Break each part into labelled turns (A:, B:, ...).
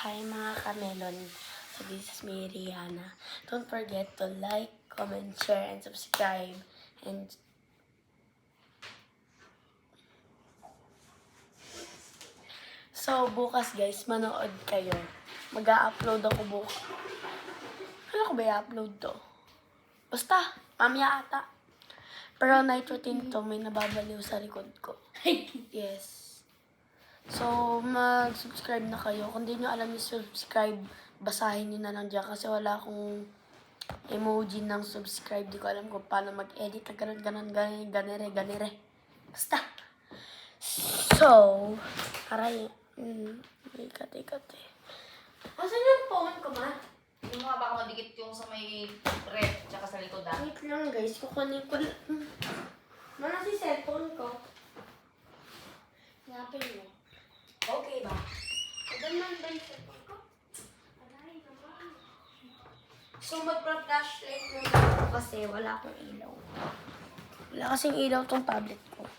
A: Hi mga kamelon. So this is me, Rihanna. Don't forget to like, comment, share, and subscribe. And so bukas guys, manood kayo. Mag-a-upload ako bukas. Ano ko ba i-upload to? Basta, mamaya ata. Pero night routine to, may nababaliw sa likod ko. Yes. So, mag-subscribe na kayo. Kung di nyo alam yung subscribe, basahin nyo na lang dyan kasi wala akong emoji ng subscribe. Di ko alam kung paano mag-edit. Ganire. Basta. So, aray. Ikat. Asan yung phone ko, ma?
B: Yung mga baka madikit yung sa may ref, tsaka sa likod ah.
A: Wait lang guys, kukunin ko. Mana si cellphone ko? Hanapin mo.
B: Okay ba?
A: Ilan man ba yung cellphone ko? Aray naman. So, magpa-flashlight muna ako kasi wala akong ilaw. Wala kasing ilaw tong tablet ko.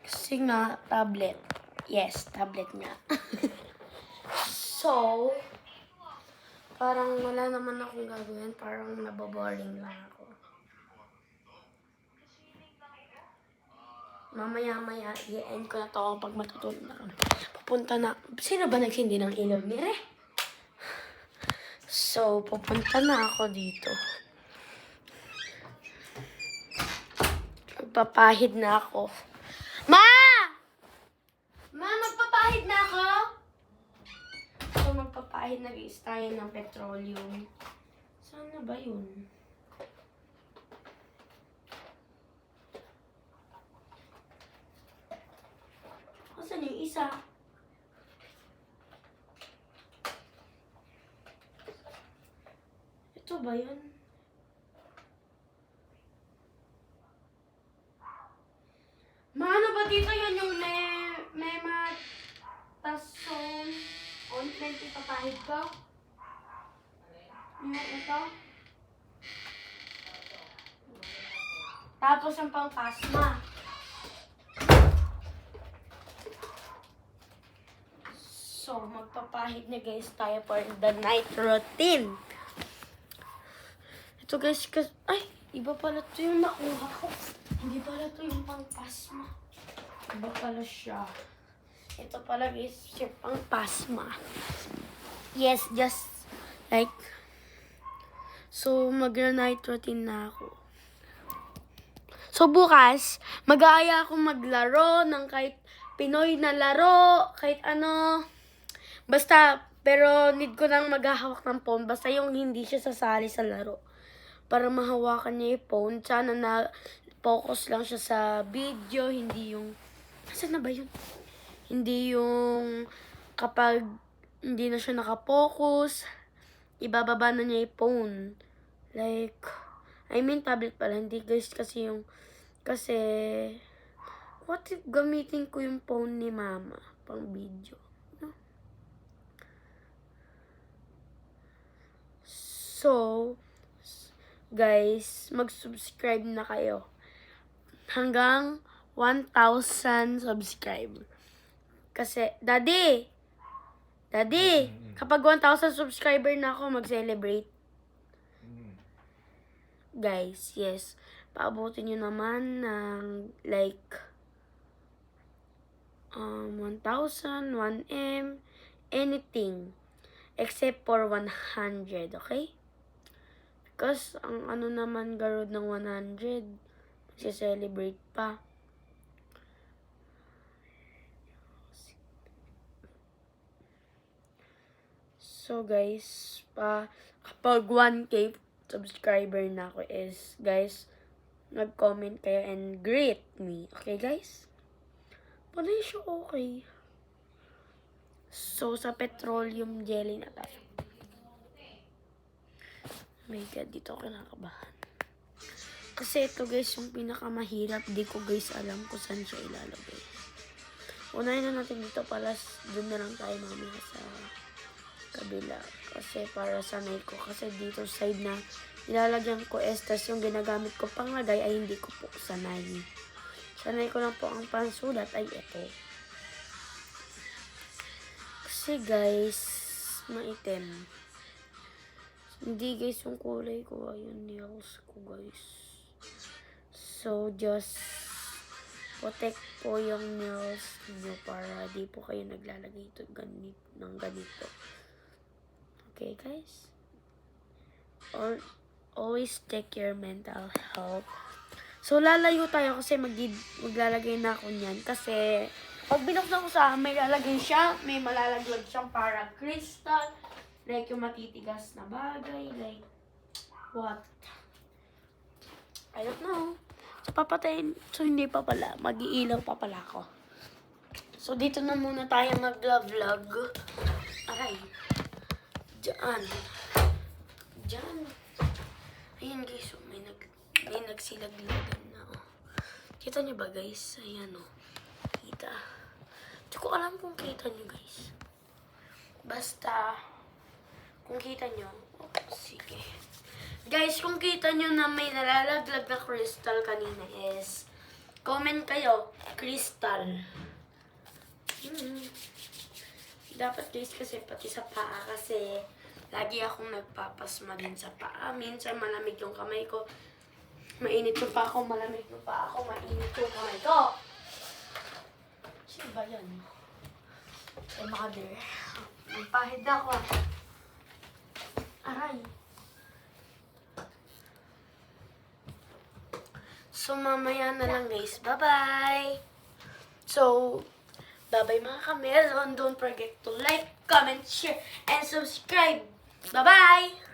A: Kasi nga, tablet. Yes, tablet nga. So, parang wala naman akong gagawin. Parang naboboring lang ako. Mamaya, i-end ko na to pag matutulog na kami. Pupunta na. Sino ba nagsindi ng ilaw? Mire? So, pupunta na ako dito. Magpapahid na ako. Ma! Magpapahid na ako? So, magpapahid na guys tayo ng petroleum. Saan na ba yun? Saan yung isa? Ito ba yun? Maano ba dito yun yung Mematasone ointment ipapahid ko? Yung ito? Tapos yung pang pasma. So, magpapahid na guys tayo for the night routine. Ito guys, ay, iba pala to yung nakuha ko. Hindi pala to yung pang pasma. Iba pala siya. Ito pala guys, yung pang pasma. Yes, just like. So, mag-night routine na ako. So, bukas, mag-aaya akong maglaro ng kahit Pinoy na laro, kahit ano. Basta, pero need ko lang maghahawak ng phone. Basta yung hindi siya sasali sa laro. Para mahawakan niya yung phone. Sana na focus lang siya sa video. Hindi yung... Nasaan na ba yun? Hindi yung kapag hindi na siya nakafocus, ibababa na niya yung phone. Like, I mean tablet pala. Hindi guys kasi yung... Kasi... What if gamitin ko yung phone ni mama pang video? So, guys, mag-subscribe na kayo. Hanggang 1,000 subscribe. Kasi, Daddy, kapag 1,000 subscriber na ako, mag-celebrate. Guys, yes. Paabutin nyo naman ng like 1,000, 1M, anything. Except for 100, okay? Because ang ano naman garod ng 100, magse-celebrate pa. So guys, kapag 1K subscriber na ako is, guys, nag-comment kayo and greet me. Okay guys? Pala siya okay. So, sa petroleum jelly na tayo. Oh my God, dito ako kinakabahan. Kasi ito guys, yung pinakamahirap. Di ko guys alam kung saan siya ilalagay. Unahin na natin dito pala. Doon na lang tayo mamaya sa kabila. Kasi para sanay ko. Kasi dito side na nilalagyan ko estas yung ginagamit ko panglagay ay hindi ko po sanay. Sanay ko lang po ang pansulat ay ito. Kasi guys, maitim. Hindi guys yung kulay ko. Ayun nails ko guys. So just protect po yung nails niyo para di po kayo naglalagay ito ng ganito. Okay guys? Or always check your mental health. So, lalayo tayo kasi maglalagay na ako niyan. Kasi, pag binuksan ko sa may lalagay siya, may malalaglag siyang parang crystal. Like, yung matitigas na bagay. Like, what? I don't know. So, papatayin. So, hindi pa pala. Mag-iilaw pa pala ako. So, dito na muna tayo mag-vlog. Aray. Diyan. Diyan. Ayan guys, oh, may nagsilaglagan na, oh. Kita niyo ba guys? Ayan, oh. Kita. Hindi ko alam kung kita niyo guys. Basta, kung kita niyo, oh, sige. Guys, kung kita niyo na may nalalaglag na crystal kanina is, comment kayo, crystal. Dapat guys kasi pati sa paa kasi lagi akong nagpapasma din sa paa. Minsan malamig yung kamay ko. Mainit yung paa ko, malamig yung paa ko, mainit yung kamay ko. Sino ba yan? Ay, mother. Magpahid ako. Aray. So, mamaya na lang guys. Bye-bye! So, bye-bye mga kamelon. Don't forget to like, comment, share, and subscribe. Bye-bye!